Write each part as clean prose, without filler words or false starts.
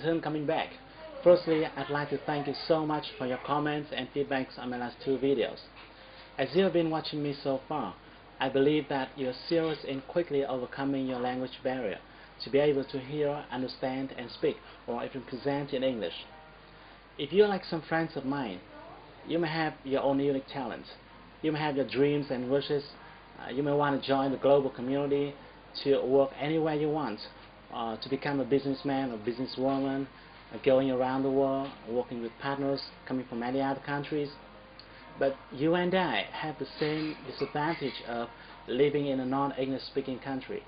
return coming back. Firstly, I'd like to thank you so much for your comments and feedbacks on my last 2 videos. As you have been watching me so far, I believe that you're serious in quickly overcoming your language barrier to be able to hear, understand, and speak, or even present in English. If you're like some friends of mine, you may have your own unique talents. You may have your dreams and wishes. You may want to join the global community, to work anywhere you want, to become a businessman or businesswoman, going around the world, working with partners coming from many other countries. But you and I have the same disadvantage of living in a non-English speaking country.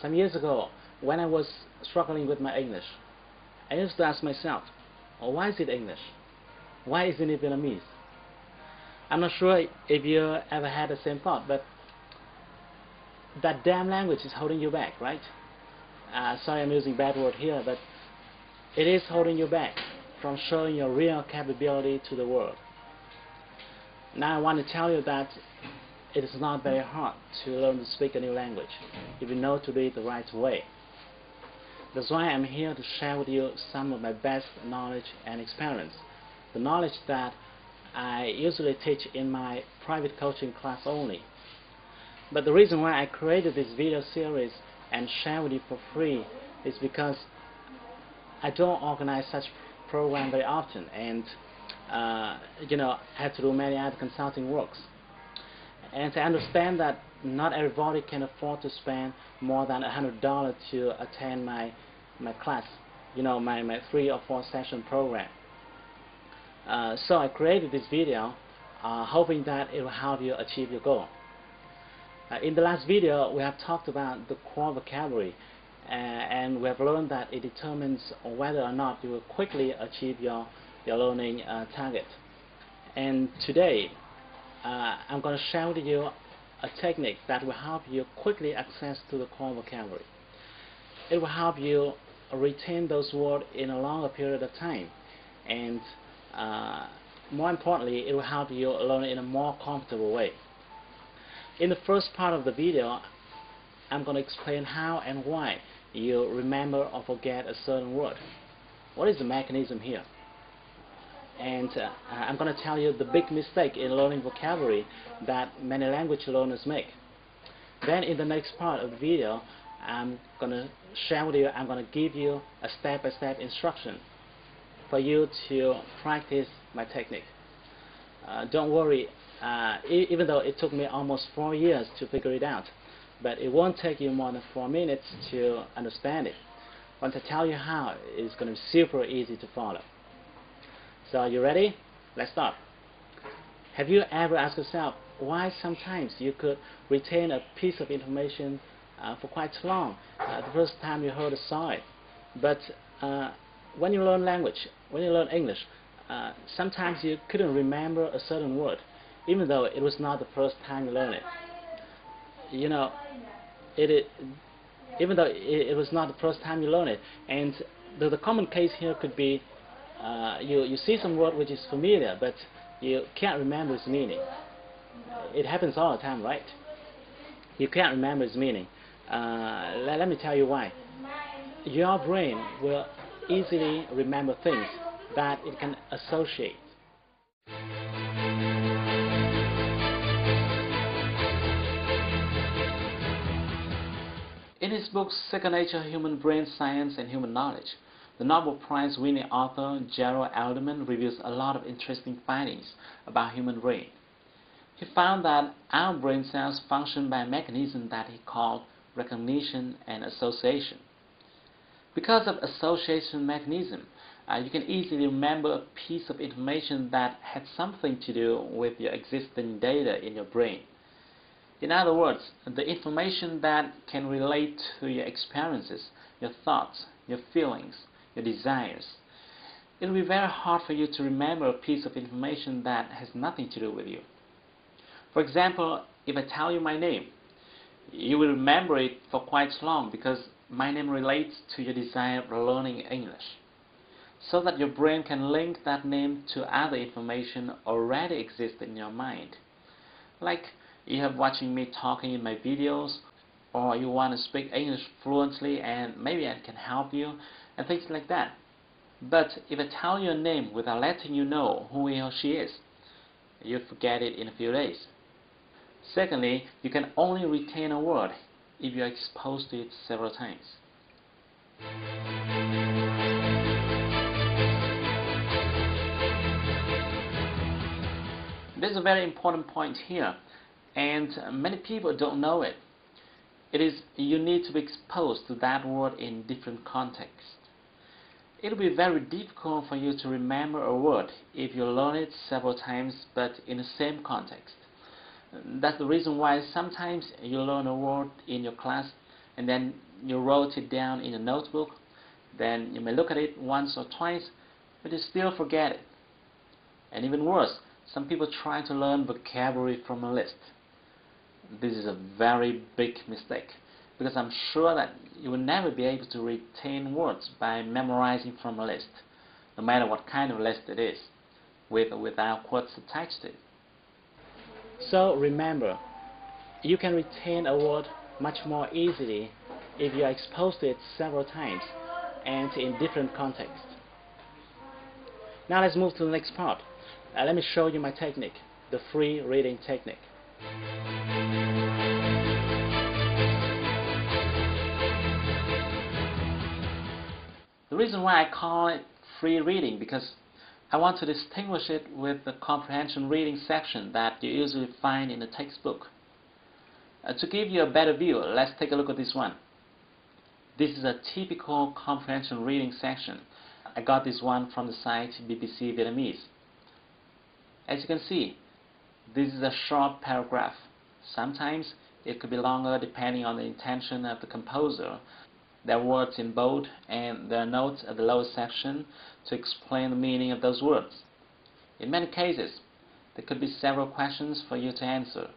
Some years ago, when I was struggling with my English, I used to ask myself, why is it English? Why isn't it Vietnamese? I'm not sure if you ever had the same thought, but that damn language is holding you back, right? Sorry I'm using bad word here, but it is holding you back from showing your real capability to the world. Now I want to tell you that it is not very hard to learn to speak a new language if you know to do it the right way. That's why I'm here to share with you some of my best knowledge and experience, the knowledge that I usually teach in my private coaching class only. But the reason why I created this video series and share with you for free is because I don't organize such program very often, and I have to do many other consulting works. And I understand that not everybody can afford to spend more than $100 to attend my class, my 3 or 4 session program. So I created this video hoping that it will help you achieve your goal. In the last video, we have talked about the core vocabulary, and we have learned that it determines whether or not you will quickly achieve your learning target. And today, I'm going to share with you a technique that will help you quickly access to the core vocabulary. It will help you retain those words in a longer period of time, and more importantly, it will help you learn in a more comfortable way. In the first part of the video, I'm going to explain how and why you remember or forget a certain word. What is the mechanism here? And I'm going to tell you the big mistake in learning vocabulary that many language learners make. Then in the next part of the video, I'm going to share with you, I'm going to give you a step-by-step instruction for you to practice my technique. Don't worry, even though it took me almost 4 years to figure it out, but it won't take you more than 4 minutes to understand it. Once I tell you how, it's going to be super easy to follow. So are you ready? Let's start. Have you ever asked yourself why sometimes you could retain a piece of information for quite long the first time you heard or saw it, but when you learn language, when you learn English, sometimes you couldn't remember a certain word, even though it was not the first time you learned it. Even though it was not the first time you learned it, and the common case here could be you see some word which is familiar, but you can't remember its meaning. It happens all the time, right? You can't remember its meaning. Let me tell you why. Your brain will easily remember things that it can associate. In his book Second Nature, Human Brain Science and Human Knowledge, the Nobel Prize-winning author Gerald Alderman reveals a lot of interesting findings about human brain. He found that our brain cells function by a mechanism that he called recognition and association. Because of association mechanism, you can easily remember a piece of information that had something to do with your existing data in your brain. In other words, the information that can relate to your experiences, your thoughts, your feelings, your desires. It will be very hard for you to remember a piece of information that has nothing to do with you. For example, if I tell you my name, you will remember it for quite long because my name relates to your desire of learning English, so that your brain can link that name to other information already exist in your mind. Like you have watching me talking in my videos, or you want to speak English fluently and maybe I can help you, and things like that. But if I tell you a name without letting you know who he or she is, you forget it in a few days. Secondly, you can only retain a word if you are exposed to it several times. There's a very important point here, and many people don't know it. It is you need to be exposed to that word in different contexts. It will be very difficult for you to remember a word if you learn it several times but in the same context. That's the reason why sometimes you learn a word in your class and then you wrote it down in a notebook. Then you may look at it once or twice, but you still forget it. And even worse, some people try to learn vocabulary from a list. This is a very big mistake, because I'm sure that you will never be able to retain words by memorizing from a list, no matter what kind of list it is, with or without quotes attached to it. So remember, you can retain a word much more easily if you are exposed to it several times and in different contexts. Now let's move to the next part. Let me show you my technique, the free reading technique. The reason why I call it free reading because I want to distinguish it with the comprehension reading section that you usually find in the textbook. To give you a better view, let's take a look at this one. This is a typical comprehension reading section. I got this one from the site BBC Vietnamese. As you can see, this is a short paragraph. Sometimes it could be longer depending on the intention of the composer. There are words in bold and there are notes at the lower section to explain the meaning of those words. In many cases, there could be several questions for you to answer.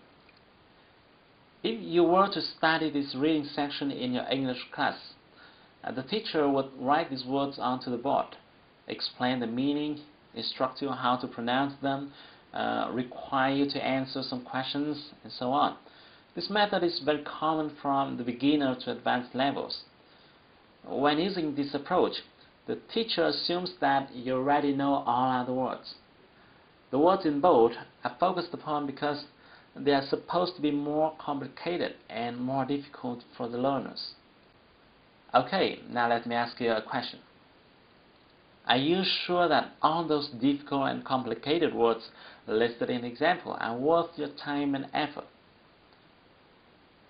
If you were to study this reading section in your English class, the teacher would write these words onto the board, explain the meaning, instruct you on how to pronounce them, require you to answer some questions, and so on. This method is very common from the beginner to advanced levels. When using this approach, the teacher assumes that you already know all other words. The words in bold are focused upon because they are supposed to be more complicated and more difficult for the learners. Okay, now let me ask you a question. Are you sure that all those difficult and complicated words listed in the example are worth your time and effort?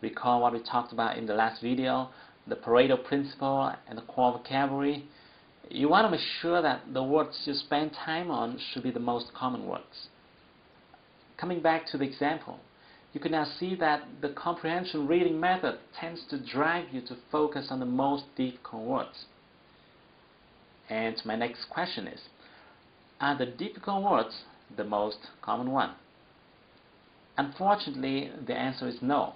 Recall what we talked about in the last video, the Pareto principle and the core vocabulary. You want to make sure that the words you spend time on should be the most common words. Coming back to the example, you can now see that the comprehension reading method tends to drive you to focus on the most difficult words. And my next question is, are the difficult words the most common one? Unfortunately, the answer is no.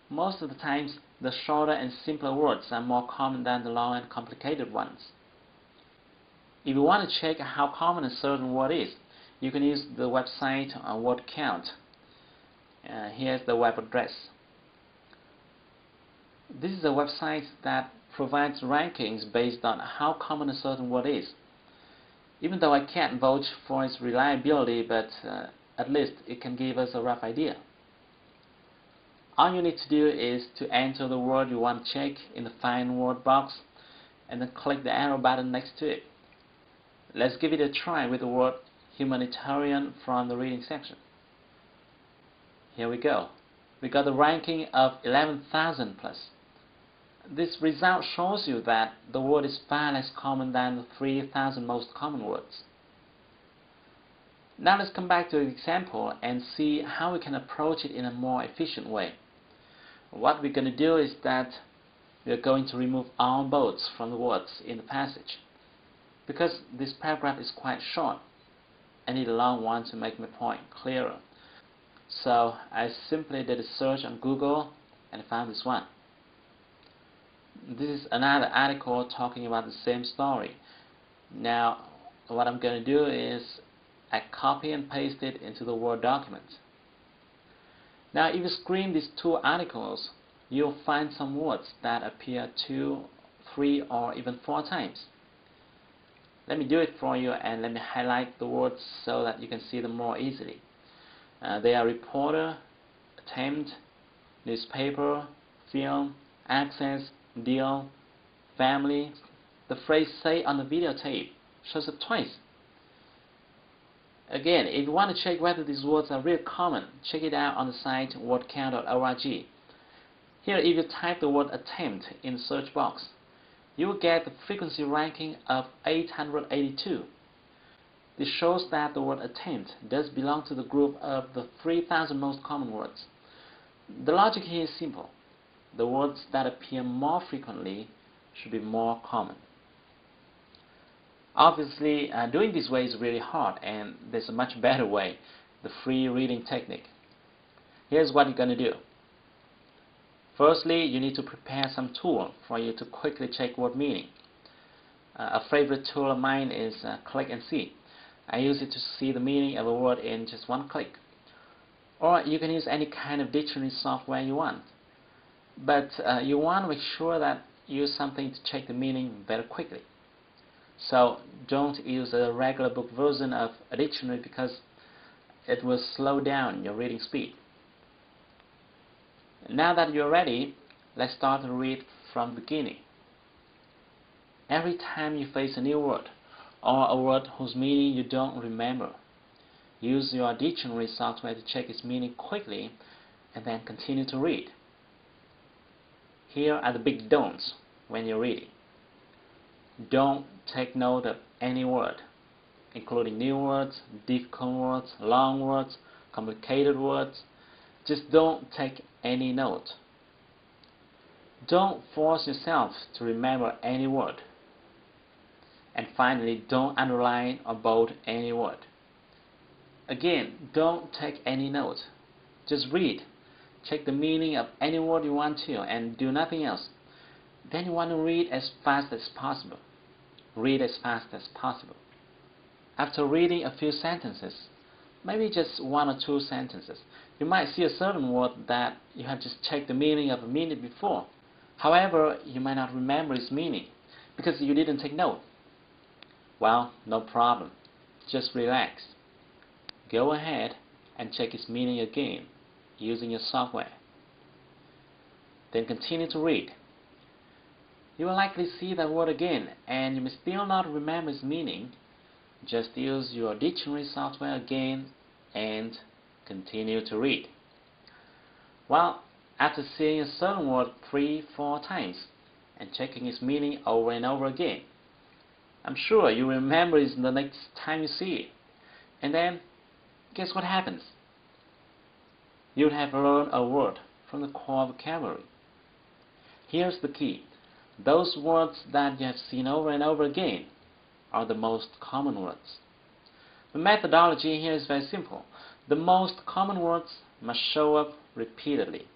Most of the times, the shorter and simpler words are more common than the long and complicated ones. If you want to check how common a certain word is, you can use the website word cant. Here's the web address. This is a website that provides rankings based on how common a certain word is. Even though I can't vouch for its reliability, but at least it can give us a rough idea. All you need to do is to enter the word you want to check in the Find Word box and then click the arrow button next to it. Let's give it a try with the word humanitarian from the reading section. Here we go. We got a ranking of 11,000 plus. This result shows you that the word is far less common than the 3,000 most common words. Now let's come back to the example and see how we can approach it in a more efficient way. What we're going to do is that we're going to remove all bolds from the words in the passage. Because this paragraph is quite short, I need a long one to make my point clearer. So I simply did a search on Google and found this one. This is another article talking about the same story. Now what I'm going to do is I copy and paste it into the Word document. Now if you screen these two articles, you'll find some words that appear 2, 3 or even 4 times. Let me do it for you, and let me highlight the words so that you can see them more easily. They are reporter, attempt, newspaper, film, access, deal, family. The phrase "say on the videotape" shows up twice. Again, if you want to check whether these words are really common, check it out on the site wordcount.org. Here, if you type the word attempt in the search box, you will get the frequency ranking of 882. This shows that the word attempt does belong to the group of the 3,000 most common words. The logic here is simple. The words that appear more frequently should be more common. Obviously, doing this way is really hard, and there's a much better way, the free reading technique. Here's what you're going to do. Firstly, you need to prepare some tool for you to quickly check word meaning. A favorite tool of mine is Click and See. I use it to see the meaning of a word in just one click. Or you can use any kind of dictionary software you want. But you want to make sure that you use something to check the meaning very quickly. So don't use a regular book version of a dictionary because it will slow down your reading speed. Now that you're ready, let's start to read from the beginning. Every time you face a new word or a word whose meaning you don't remember, use your dictionary software to check its meaning quickly and then continue to read. Here are the big don'ts when you're reading. Don't take note of any word, including new words, difficult words, long words, complicated words. Just don't take any note. Don't force yourself to remember any word. And finally, don't underline or bold any word. Again, don't take any note. Just read. Check the meaning of any word you want to and do nothing else. Then you want to read as fast as possible. Read as fast as possible. After reading a few sentences, maybe just one or two sentences, you might see a certain word that you have just checked the meaning of a minute before. However, you might not remember its meaning because you didn't take note. Well, no problem. Just relax. Go ahead and check its meaning again using your software. Then continue to read. You will likely see that word again, and you may still not remember its meaning. Just use your dictionary software again and continue to read. Well, after seeing a certain word 3-4 times and checking its meaning over and over again, I'm sure you remember it the next time you see it. And then, guess what happens? You'll have learned a word from the core vocabulary. Here's the key. Those words that you have seen over and over again are the most common words. The methodology here is very simple. The most common words must show up repeatedly.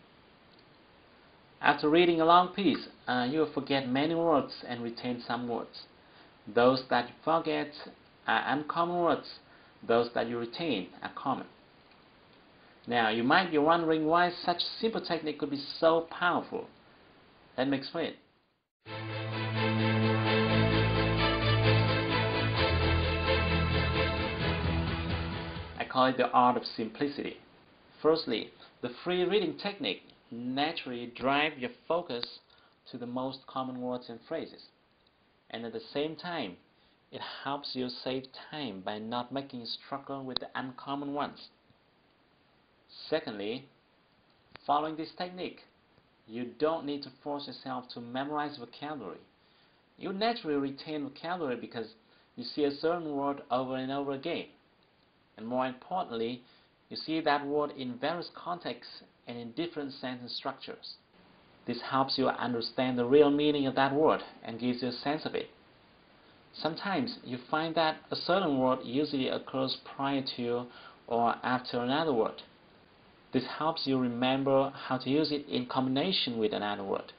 After reading a long piece, you will forget many words and retain some words. Those that you forget are uncommon words. Those that you retain are common. Now, you might be wondering why such a simple technique could be so powerful. Let me explain. I call it the art of simplicity. Firstly, the free reading technique naturally drives your focus to the most common words and phrases. And at the same time, it helps you save time by not making you struggle with the uncommon ones. Secondly, following this technique, you don't need to force yourself to memorize vocabulary. You naturally retain vocabulary because you see a certain word over and over again. And more importantly, you see that word in various contexts and in different sentence structures. This helps you understand the real meaning of that word and gives you a sense of it. Sometimes you find that a certain word usually occurs prior to or after another word. This helps you remember how to use it in combination with another word.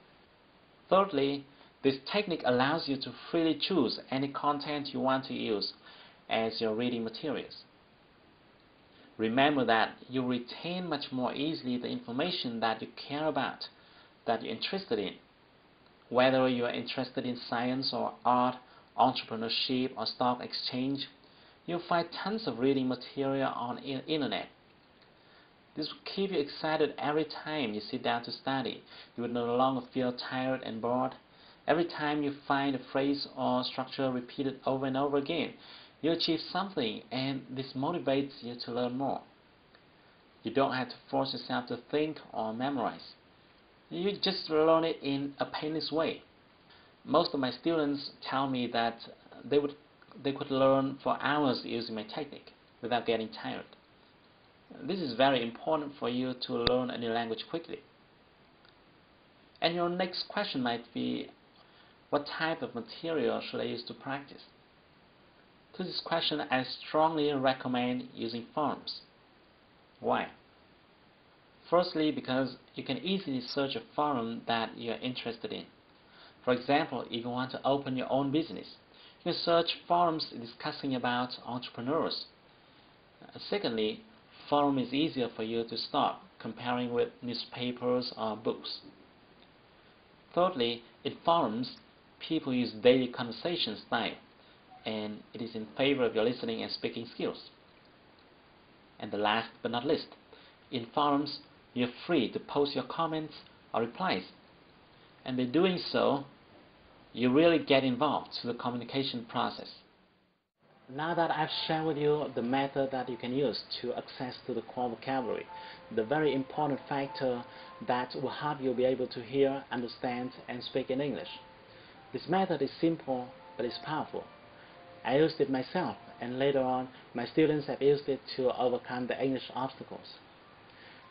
Thirdly, this technique allows you to freely choose any content you want to use as your reading materials. Remember that you retain much more easily the information that you care about, that you're interested in. Whether you are interested in science or art entrepreneurship, or stock exchange, you'll find tons of reading material on the internet. This will keep you excited every time you sit down to study. You will no longer feel tired and bored. Every time you find a phrase or structure repeated over and over again, you achieve something, and this motivates you to learn more. You don't have to force yourself to think or memorize. You just learn it in a painless way. Most of my students tell me that they could learn for hours using my technique without getting tired. This is very important for you to learn a new language quickly. And your next question might be, what type of material should I use to practice? To this question, I strongly recommend using forums. Why? Firstly, because you can easily search a forum that you are interested in. For example, if you want to open your own business, you can search forums discussing about entrepreneurs. Secondly, forum is easier for you to start comparing with newspapers or books. Thirdly, in forums, people use daily conversation style, and it is in favor of your listening and speaking skills. And the last but not least, in forums, you're free to post your comments or replies, and by doing so, you really get involved in the communication process. Now that I've shared with you the method that you can use to access to the core vocabulary, the very important factor that will help you be able to hear, understand, and speak in English. This method is simple, but it's powerful. I used it myself, and later on, my students have used it to overcome the English obstacles.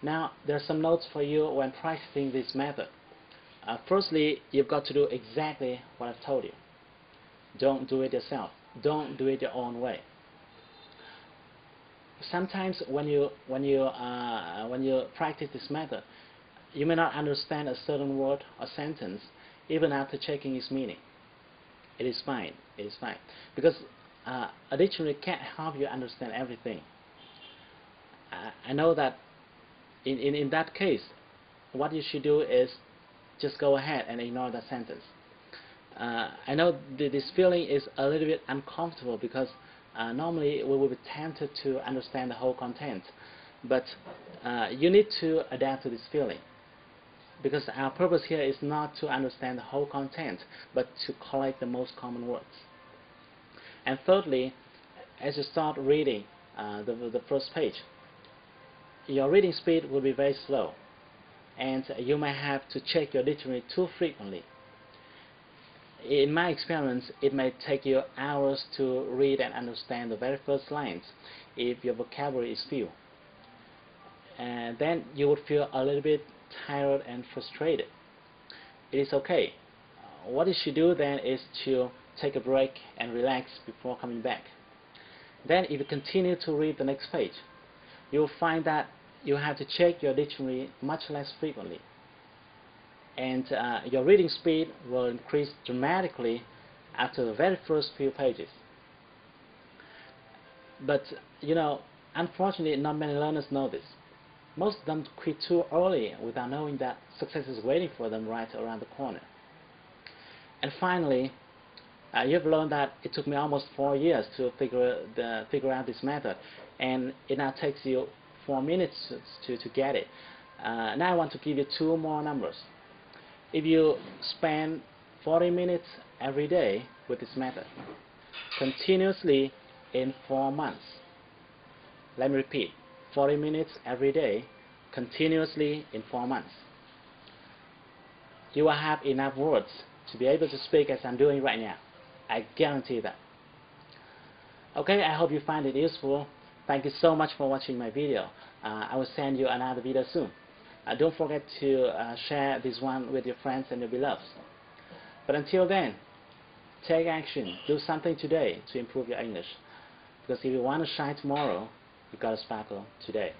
Now, there are some notes for you when practicing this method. Firstly, you've got to do exactly what I've told you. Don't do it yourself. Don't do it your own way. Sometimes when you practice this method, you may not understand a certain word or sentence even after checking its meaning. It is fine. It is fine, because a dictionary can't help you understand everything. I know that in that case, what you should do is just go ahead and ignore that sentence. I know this feeling is a little bit uncomfortable because normally we will be tempted to understand the whole content, but you need to adapt to this feeling, because our purpose here is not to understand the whole content, but to collect the most common words. And thirdly, as you start reading the first page, your reading speed will be very slow, and you may have to check your dictionary too frequently. In my experience, it may take you hours to read and understand the very first lines if your vocabulary is few. And then you would feel a little bit tired and frustrated. It is okay. What you should do then is to take a break and relax before coming back. Then if you continue to read the next page, you will find that you have to check your dictionary much less frequently, and your reading speed will increase dramatically after the very first few pages. But unfortunately, not many learners know this. Most of them quit too early without knowing that success is waiting for them right around the corner. And finally, you've learned that it took me almost 4 years to figure out this method, and it now takes you 4 minutes to get it. Now I want to give you 2 more numbers. If you spend 40 minutes every day with this method, continuously in 4 months, let me repeat, 40 minutes every day, continuously in 4 months, you will have enough words to be able to speak as I'm doing right now. I guarantee that. Okay, I hope you find it useful. Thank you so much for watching my video. I will send you another video soon. Don't forget to share this one with your friends and your beloveds. But until then, take action. Do something today to improve your English. Because if you want to shine tomorrow, you've got to sparkle today.